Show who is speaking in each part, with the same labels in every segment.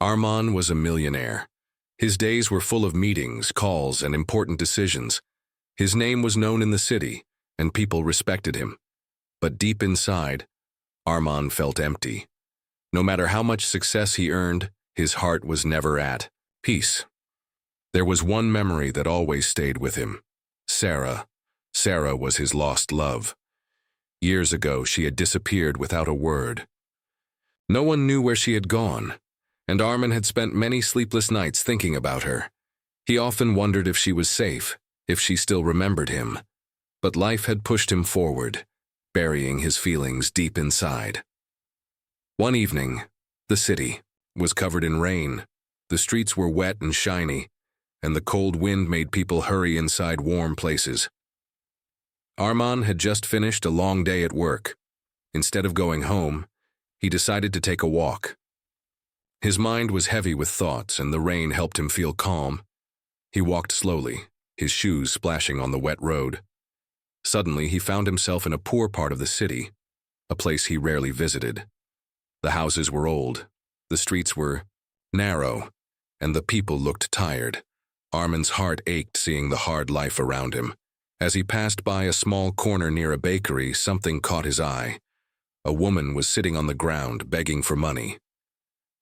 Speaker 1: Armand was a millionaire. His days were full of meetings, calls, and important decisions. His name was known in the city, and people respected him. But deep inside, Armand felt empty. No matter how much success he earned, his heart was never at peace. There was one memory that always stayed with him. Sarah. Sarah was his lost love. Years ago, she had disappeared without a word. No one knew where she had gone, and Armand had spent many sleepless nights thinking about her. He often wondered if she was safe, if she still remembered him. But life had pushed him forward, burying his feelings deep inside. One evening, the city was covered in rain. The streets were wet and shiny, and the cold wind made people hurry inside warm places. Armand had just finished a long day at work. Instead of going home, he decided to take a walk. His mind was heavy with thoughts, and the rain helped him feel calm. He walked slowly, his shoes splashing on the wet road. Suddenly, he found himself in a poor part of the city, a place he rarely visited. The houses were old, the streets were narrow, and the people looked tired. Armand's heart ached seeing the hard life around him. As he passed by a small corner near a bakery, something caught his eye. A woman was sitting on the ground, begging for money.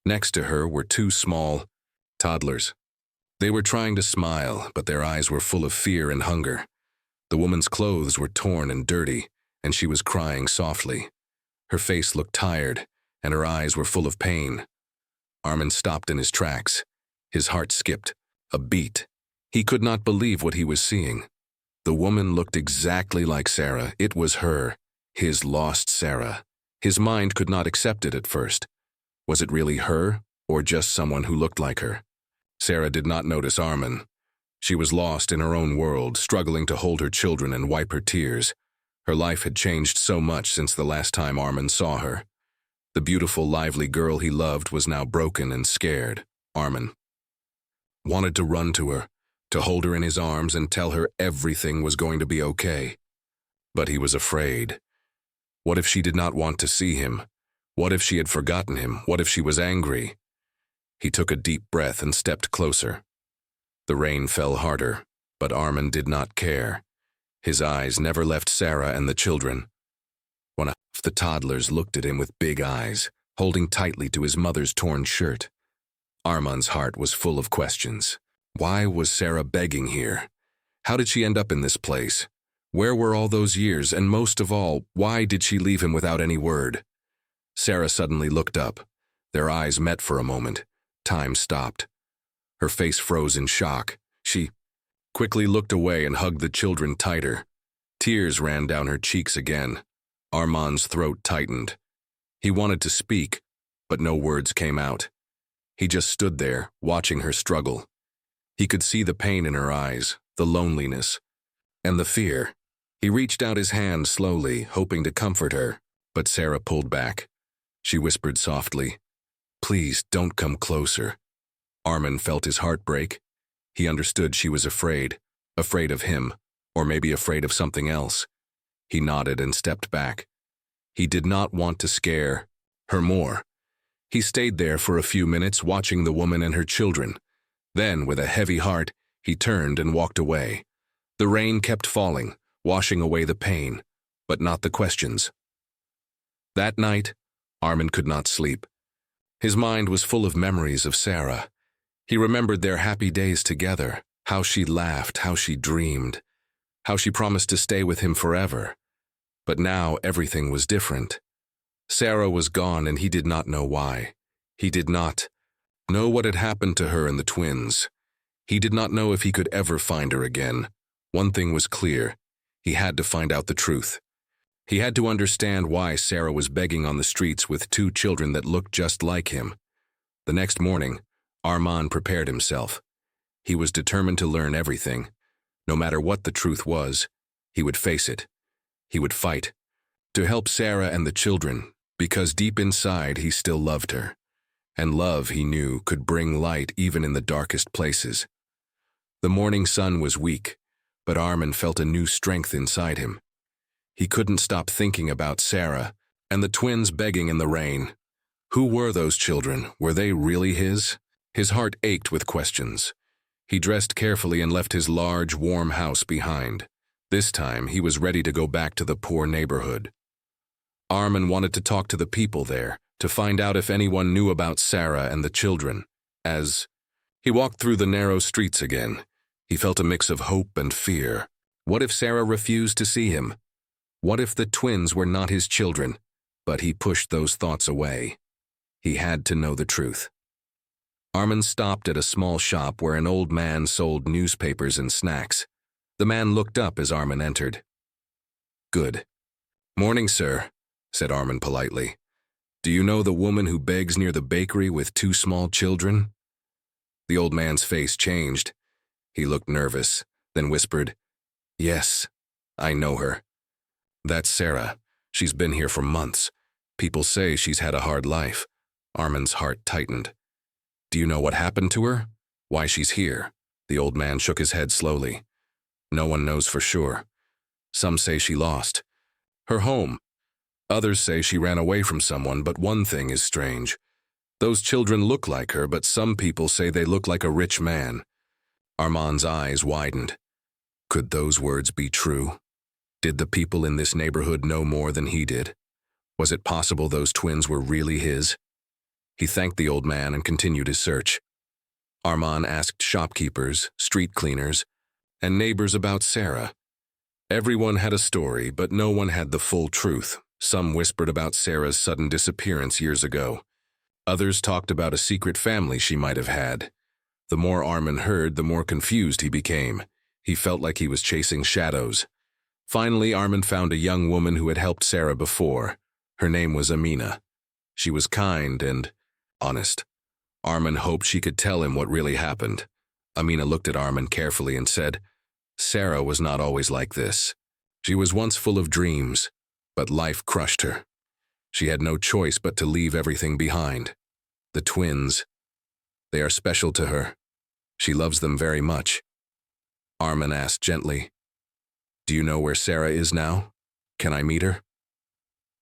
Speaker 1: Next to her were two small toddlers. They were trying to smile, but their eyes were full of fear and hunger. The woman's clothes were torn and dirty, and she was crying softly. Her face looked tired, and her eyes were full of pain. Armand stopped in his tracks. His heart skipped a beat. He could not believe what he was seeing. The woman looked exactly like Sarah. It was her, his lost Sarah. His mind could not accept it at first. Was it really her, or just someone who looked like her? Sarah did not notice Armand. She was lost in her own world, struggling to hold her children and wipe her tears. Her life had changed so much since the last time Armand saw her. The beautiful, lively girl he loved was now broken and scared. Armand wanted to run to her, to hold her in his arms and tell her everything was going to be okay. But he was afraid. What if she did not want to see him? What if she had forgotten him? What if she was angry? He took a deep breath and stepped closer. The rain fell harder, but Armand did not care. His eyes never left Sarah and the children. One of the toddlers looked at him with big eyes, holding tightly to his mother's torn shirt. Armand's heart was full of questions. Why was Sarah begging here? How did she end up in this place? Where were all those years? And most of all, why did she leave him without any word? Sarah suddenly looked up. Their eyes met for a moment. Time stopped. Her face froze in shock. She quickly looked away and hugged the children tighter. Tears ran down her cheeks again. Armand's throat tightened. He wanted to speak, but no words came out. He just stood there, watching her struggle. He could see the pain in her eyes, the loneliness, and the fear. He reached out his hand slowly, hoping to comfort her, but Sarah pulled back. She whispered softly, "Please don't come closer." Armand felt his heart break. He understood she was afraid of him, or maybe afraid of something else. He nodded and stepped back. He did not want to scare her more. He stayed there for a few minutes, watching the woman and her children. Then, with a heavy heart, he turned and walked away. The rain kept falling, washing away the pain, but not the questions. That night, Armand could not sleep. His mind was full of memories of Sarah. He remembered their happy days together, how she laughed, how she dreamed, how she promised to stay with him forever. But now everything was different. Sarah was gone, and he did not know why. He did not know what had happened to her and the twins. He did not know if he could ever find her again. One thing was clear. He had to find out the truth. He had to understand why Sarah was begging on the streets with two children that looked just like him. The next morning, Armand prepared himself. He was determined to learn everything. No matter what the truth was, he would face it. He would fight to help Sarah and the children, because deep inside he still loved her. And love, he knew, could bring light even in the darkest places. The morning sun was weak, but Armand felt a new strength inside him. He couldn't stop thinking about Sarah and the twins begging in the rain. Who were those children? Were they really his? His heart ached with questions. He dressed carefully and left his large, warm house behind. This time, he was ready to go back to the poor neighborhood. Armin wanted to talk to the people there, to find out if anyone knew about Sarah and the children. As he walked through the narrow streets again, he felt a mix of hope and fear. What if Sarah refused to see him? What if the twins were not his children? But he pushed those thoughts away. He had to know the truth. Armin stopped at a small shop where an old man sold newspapers and snacks. The man looked up as Armin entered. "Good morning, sir," said Armin politely. "Do you know the woman who begs near the bakery with 2 small children?" The old man's face changed. He looked nervous, then whispered, "Yes, I know her. That's Sarah. She's been here for months. People say she's had a hard life." Armin's heart tightened. "Do you know what happened to her? Why she's here?" The old man shook his head slowly. "No one knows for sure. Some say she lost her home. Others say she ran away from someone, but one thing is strange. Those children look like her, but some people say they look like a rich man." Armin's eyes widened. Could those words be true? Did the people in this neighborhood know more than he did? Was it possible those twins were really his? He thanked the old man and continued his search. Armin asked shopkeepers, street cleaners, and neighbors about Sarah. Everyone had a story, but no one had the full truth. Some whispered about Sarah's sudden disappearance years ago. Others talked about a secret family she might have had. The more Armin heard, the more confused he became. He felt like he was chasing shadows. Finally, Armin found a young woman who had helped Sarah before. Her name was Amina. She was kind and honest. Armin hoped she could tell him what really happened. Amina looked at Armin carefully and said, "Sarah was not always like this. She was once full of dreams, but life crushed her. She had no choice but to leave everything behind. The twins, they are special to her. She loves them very much." Armin asked gently, "Do you know where Sarah is now? Can I meet her?"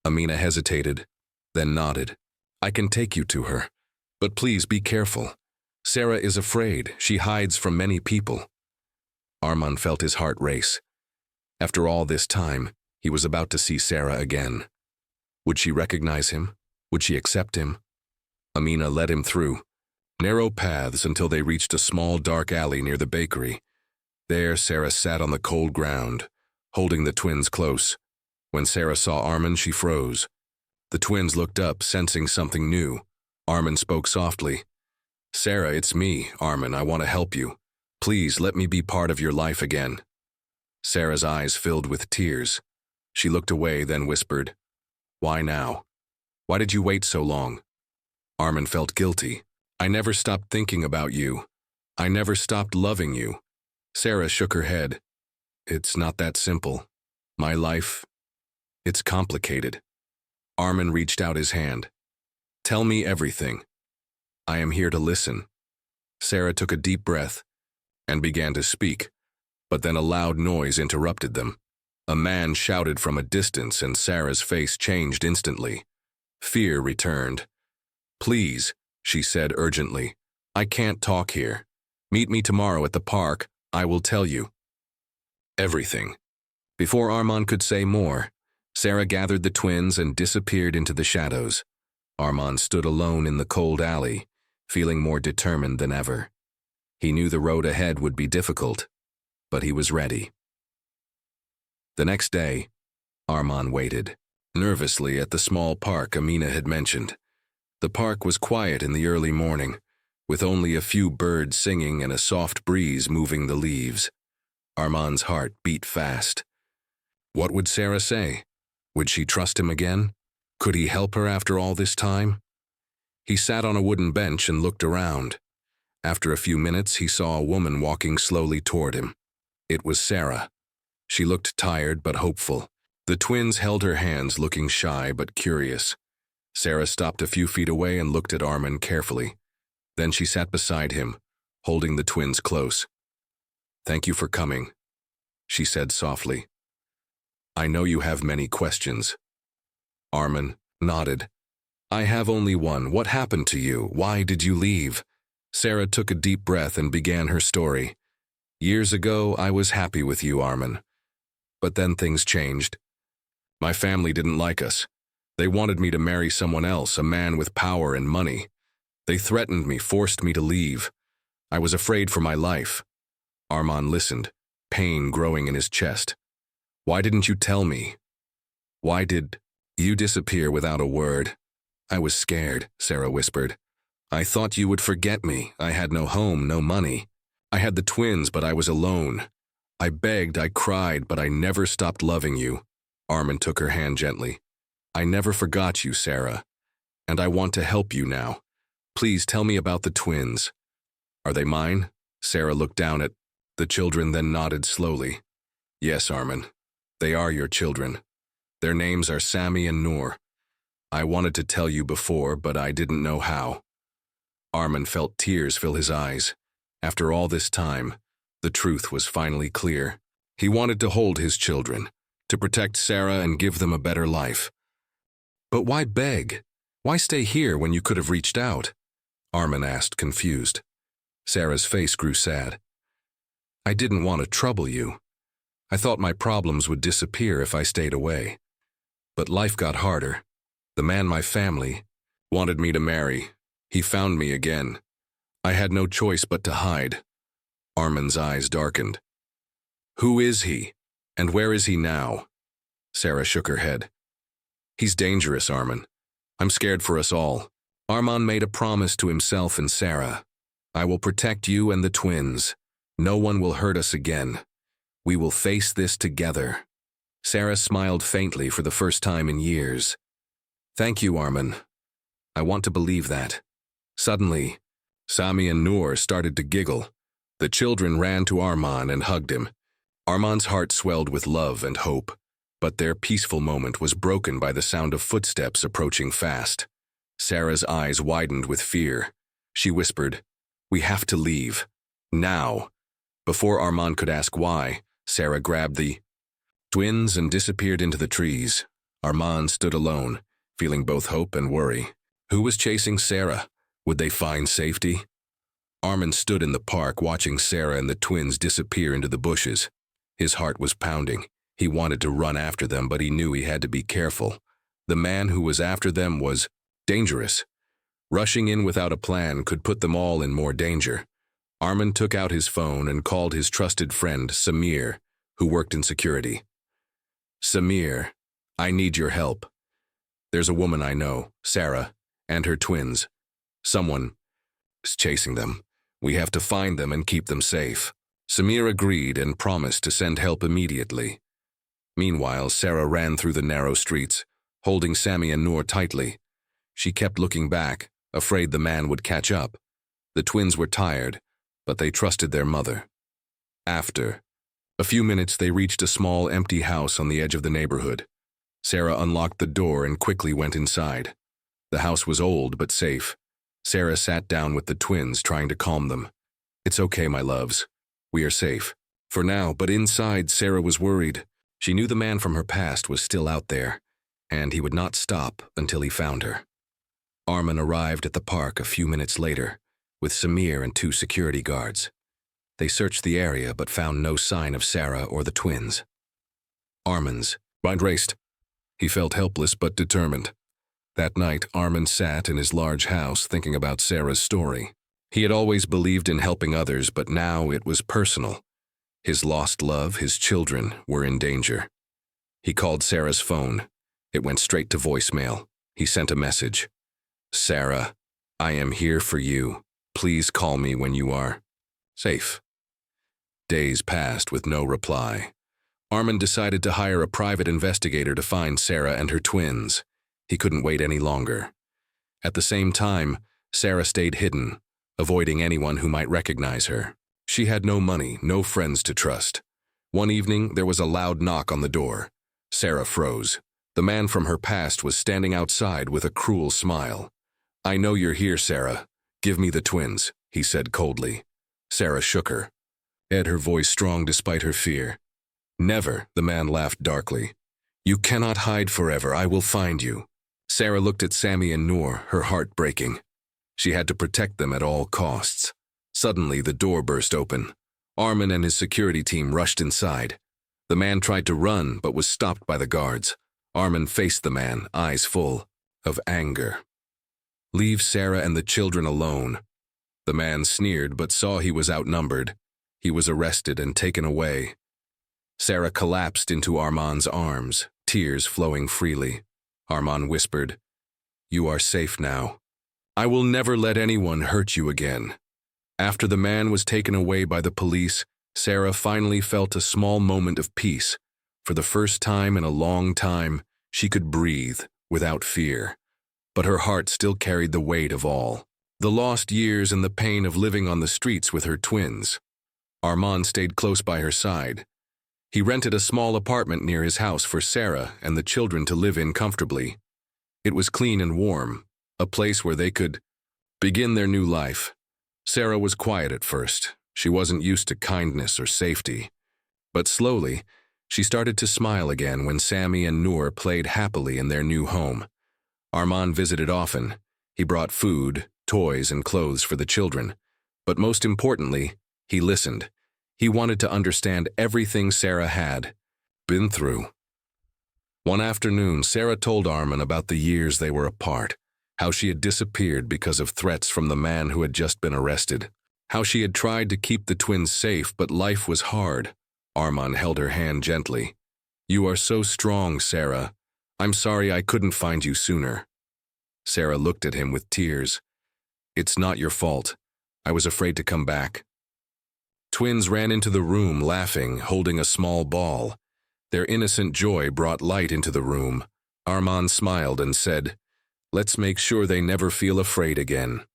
Speaker 1: Amina hesitated, then nodded. "I can take you to her, but please be careful. Sarah is afraid. She hides from many people." Armin felt his heart race. After all this time, he was about to see Sarah again. Would she recognize him? Would she accept him? Amina led him through narrow paths until they reached a small dark alley near the bakery. There, Sarah sat on the cold ground, holding the twins close. When Sarah saw Armin, she froze. The twins looked up, sensing something new. Armin spoke softly. "Sarah, it's me, Armin. I want to help you. Please let me be part of your life again." Sarah's eyes filled with tears. She looked away, then whispered, "Why now? Why did you wait so long?" Armin felt guilty. "I never stopped thinking about you. I never stopped loving you." Sarah shook her head. "It's not that simple. My life, it's complicated." Armin reached out his hand. "Tell me everything. I am here to listen." Sarah took a deep breath and began to speak, but then a loud noise interrupted them. A man shouted from a distance, and Sarah's face changed instantly. Fear returned. "Please," she said urgently, "I can't talk here. Meet me tomorrow at the park. I will tell you everything." Before Armin could say more, Sarah gathered the twins and disappeared into the shadows. Armin stood alone in the cold alley, feeling more determined than ever. He knew the road ahead would be difficult, but he was ready. The next day, Armin waited nervously at the small park Amina had mentioned. The park was quiet in the early morning, with only a few birds singing and a soft breeze moving the leaves. Armin's heart beat fast. What would Sarah say? Would she trust him again? Could he help her after all this time? He sat on a wooden bench and looked around. After a few minutes, he saw a woman walking slowly toward him. It was Sarah. She looked tired but hopeful. The twins held her hands, looking shy but curious. Sarah stopped a few feet away and looked at Armin carefully. Then she sat beside him, holding the twins close. "Thank you for coming," she said softly. "I know you have many questions." Armin nodded. I have only one. What happened to you? Why did you leave? Sarah took a deep breath and began her story. Years ago, I was happy with you, Armin. But then things changed. My family didn't like us. They wanted me to marry someone else, a man with power and money. They threatened me, forced me to leave. I was afraid for my life. Armin listened, pain growing in his chest. Why didn't you tell me? Why did you disappear without a word? I was scared, Sarah whispered. I thought you would forget me. I had no home, no money. I had the twins, but I was alone. I begged, I cried, but I never stopped loving you. Armin took her hand gently. I never forgot you, Sarah. And I want to help you now. Please tell me about the twins. Are they mine? Sarah looked down at the children, then nodded slowly. Yes, Armin. They are your children. Their names are Sammy and Noor. I wanted to tell you before, but I didn't know how. Armin felt tears fill his eyes. After all this time, the truth was finally clear. He wanted to hold his children, to protect Sarah and give them a better life. But why beg? Why stay here when you could have reached out? Armin asked, confused. Sarah's face grew sad. I didn't want to trouble you. I thought my problems would disappear if I stayed away. But life got harder. The man my family wanted me to marry. He found me again. I had no choice but to hide. Armin's eyes darkened. Who is he? And where is he now? Sarah shook her head. He's dangerous, Armin. I'm scared for us all. Armin made a promise to himself and Sarah. I will protect you and the twins. No one will hurt us again. We will face this together. Sarah smiled faintly for the first time in years. Thank you, Armin. I want to believe that. Suddenly, Sami and Noor started to giggle. The children ran to Armin and hugged him. Armin's heart swelled with love and hope, but their peaceful moment was broken by the sound of footsteps approaching fast. Sarah's eyes widened with fear. She whispered, We have to leave. Now. Before Armin could ask why, Sarah grabbed the twins and disappeared into the trees. Armin stood alone, feeling both hope and worry. Who was chasing Sarah? Would they find safety? Armin stood in the park watching Sarah and the twins disappear into the bushes. His heart was pounding. He wanted to run after them, but he knew he had to be careful. The man who was after them was dangerous. Rushing in without a plan could put them all in more danger. Armin took out his phone and called his trusted friend, Samir, who worked in security. Samir, I need your help. There's a woman I know, Sarah, and her twins. Someone is chasing them. We have to find them and keep them safe. Samir agreed and promised to send help immediately. Meanwhile, Sarah ran through the narrow streets, holding Sammy and Noor tightly. She kept looking back, afraid the man would catch up. The twins were tired, but they trusted their mother. After a few minutes, they reached a small, empty house on the edge of the neighborhood. Sarah unlocked the door and quickly went inside. The house was old but safe. Sarah sat down with the twins, trying to calm them. It's okay, my loves. We are safe. For now, but inside, Sarah was worried. She knew the man from her past was still out there, and he would not stop until he found her. Armin arrived at the park a few minutes later, with Samir and 2 security guards. They searched the area but found no sign of Sarah or the twins. Armin's mind raced. He felt helpless but determined. That night, Armin sat in his large house thinking about Sarah's story. He had always believed in helping others, but now it was personal. His lost love, his children, were in danger. He called Sarah's phone. It went straight to voicemail. He sent a message. Sarah, I am here for you. Please call me when you are safe. Days passed with no reply. Armin decided to hire a private investigator to find Sarah and her twins. He couldn't wait any longer. At the same time, Sarah stayed hidden, avoiding anyone who might recognize her. She had no money, no friends to trust. One evening, there was a loud knock on the door. Sarah froze. The man from her past was standing outside with a cruel smile. I know you're here, Sarah. Give me the twins, he said coldly. Sarah shook her voice strong despite her fear. Never, the man laughed darkly. You cannot hide forever. I will find you. Sarah looked at Sammy and Noor, her heart breaking. She had to protect them at all costs. Suddenly, the door burst open. Armin and his security team rushed inside. The man tried to run, but was stopped by the guards. Armin faced the man, eyes full of anger. "Leave Sarah and the children alone." The man sneered, but saw he was outnumbered. He was arrested and taken away. Sarah collapsed into Armand's arms, tears flowing freely. Armand whispered, "You are safe now. I will never let anyone hurt you again." After the man was taken away by the police, Sarah finally felt a small moment of peace. For the first time in a long time, she could breathe without fear. But her heart still carried the weight of all. The lost years and the pain of living on the streets with her twins. Armand stayed close by her side. He rented a small apartment near his house for Sarah and the children to live in comfortably. It was clean and warm, a place where they could begin their new life. Sarah was quiet at first. She wasn't used to kindness or safety. But slowly, she started to smile again when Sammy and Noor played happily in their new home. Armand visited often. He brought food, toys, and clothes for the children. But most importantly, he listened. He wanted to understand everything Sarah had been through. One afternoon, Sarah told Armin about the years they were apart, how she had disappeared because of threats from the man who had just been arrested, how she had tried to keep the twins safe, but life was hard. Armand held her hand gently. "You are so strong, Sarah. I'm sorry I couldn't find you sooner." Sarah looked at him with tears. "It's not your fault. I was afraid to come back." Twins ran into the room laughing, holding a small ball. Their innocent joy brought light into the room. Armand smiled and said, "Let's make sure they never feel afraid again."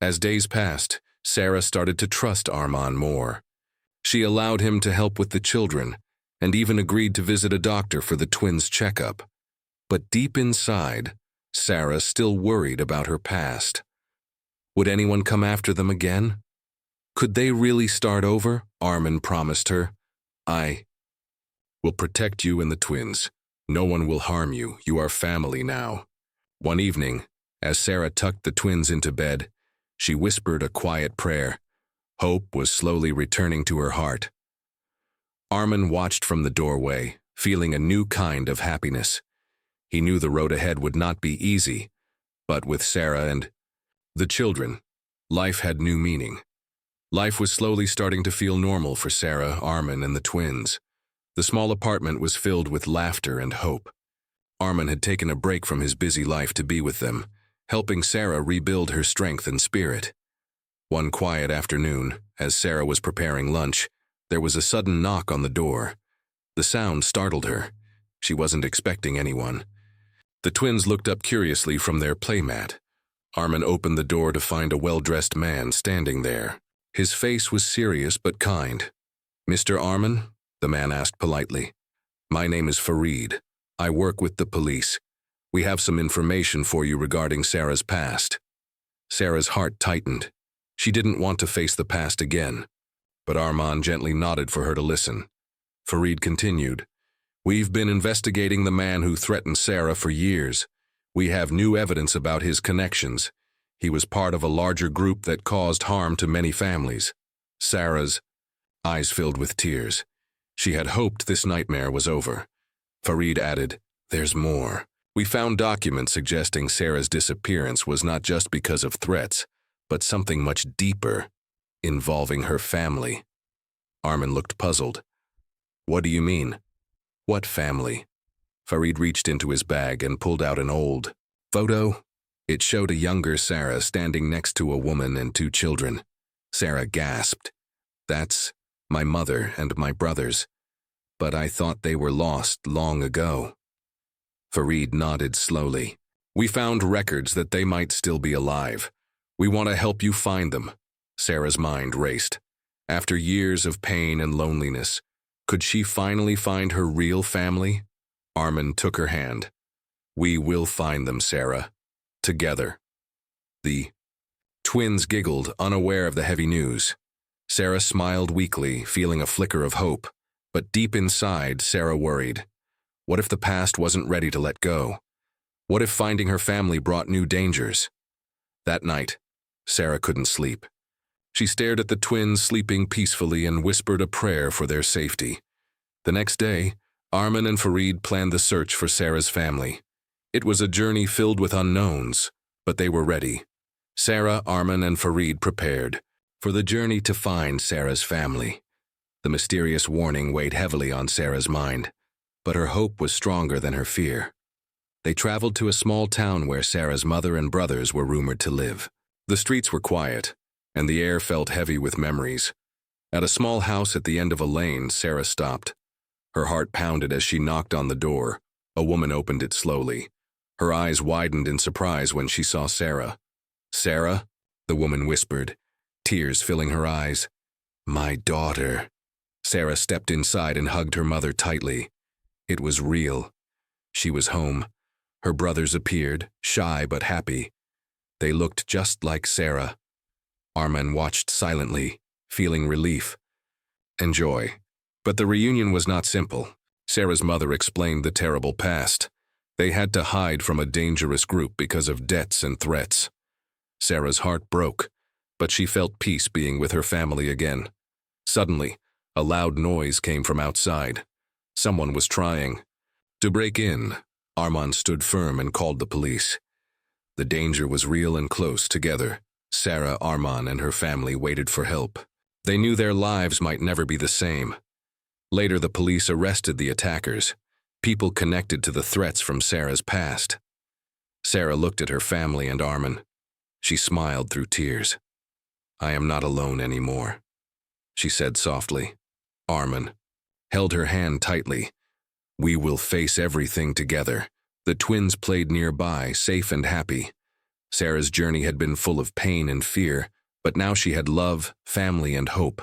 Speaker 1: As days passed, Sarah started to trust Armand more. She allowed him to help with the children, and even agreed to visit a doctor for the twins' checkup. But deep inside, Sarah still worried about her past. Would anyone come after them again? Could they really start over? Armin promised her. "I will protect you and the twins. No one will harm you. You are family now." One evening, as Sarah tucked the twins into bed, she whispered a quiet prayer. Hope was slowly returning to her heart. Armin watched from the doorway, feeling a new kind of happiness. He knew the road ahead would not be easy, but with Sarah and the children, life had new meaning. Life was slowly starting to feel normal for Sarah, Armin, and the twins. The small apartment was filled with laughter and hope. Armin had taken a break from his busy life to be with them, helping Sarah rebuild her strength and spirit. One quiet afternoon, as Sarah was preparing lunch, there was a sudden knock on the door. The sound startled her. She wasn't expecting anyone. The twins looked up curiously from their playmat. Armin opened the door to find a well-dressed man standing there. His face was serious but kind. "Mr. Armin?" the man asked politely. "My name is Farid. I work with the police. We have some information for you regarding Sarah's past." Sarah's heart tightened. She didn't want to face the past again. But Armand gently nodded for her to listen. Farid continued, "We've been investigating the man who threatened Sarah for years. We have new evidence about his connections. He was part of a larger group that caused harm to many families." Sarah's eyes filled with tears. She had hoped this nightmare was over. Farid added, "There's more. We found documents suggesting Sarah's disappearance was not just because of threats, but something much deeper, involving her family." Armin looked puzzled. "What do you mean?" "What family?" Farid reached into his bag and pulled out an old photo. It showed a younger Sarah standing next to a woman and two children. Sarah gasped. "That's my mother and my brothers. But I thought they were lost long ago." Farid nodded slowly. "We found records that they might still be alive. We want to help you find them." Sarah's mind raced. After years of pain and loneliness, could she finally find her real family? Armin took her hand. "We will find them, Sarah. Together." The twins giggled, unaware of the heavy news. Sarah smiled weakly, feeling a flicker of hope. But deep inside, Sarah worried. What if the past wasn't ready to let go? What if finding her family brought new dangers? That night, Sarah couldn't sleep. She stared at the twins sleeping peacefully and whispered a prayer for their safety. The next day, Arman and Farid planned the search for Sarah's family. It was a journey filled with unknowns, but they were ready. Sarah, Arman, and Farid prepared for the journey to find Sarah's family. The mysterious warning weighed heavily on Sarah's mind, but her hope was stronger than her fear. They traveled to a small town where Sarah's mother and brothers were rumored to live. The streets were quiet, and the air felt heavy with memories. At a small house at the end of a lane, Sarah stopped. Her heart pounded as she knocked on the door. A woman opened it slowly. Her eyes widened in surprise when she saw Sarah. "Sarah?" the woman whispered, tears filling her eyes. "My daughter." Sarah stepped inside and hugged her mother tightly. It was real. She was home. Her brothers appeared, shy but happy. They looked just like Sarah. Arman watched silently, feeling relief and joy. But the reunion was not simple. Sarah's mother explained the terrible past. They had to hide from a dangerous group because of debts and threats. Sarah's heart broke, but she felt peace being with her family again. Suddenly, a loud noise came from outside. Someone was trying to break in. Arman stood firm and called the police. The danger was real and close. Together, Sarah, Arman, and her family waited for help. They knew their lives might never be the same. Later, the police arrested the attackers, people connected to the threats from Sarah's past. Sarah looked at her family and Arman. She smiled through tears. "I am not alone anymore," she said softly. Arman held her hand tightly. "We will face everything together." The twins played nearby, safe and happy. Sarah's journey had been full of pain and fear, but now she had love, family, and hope.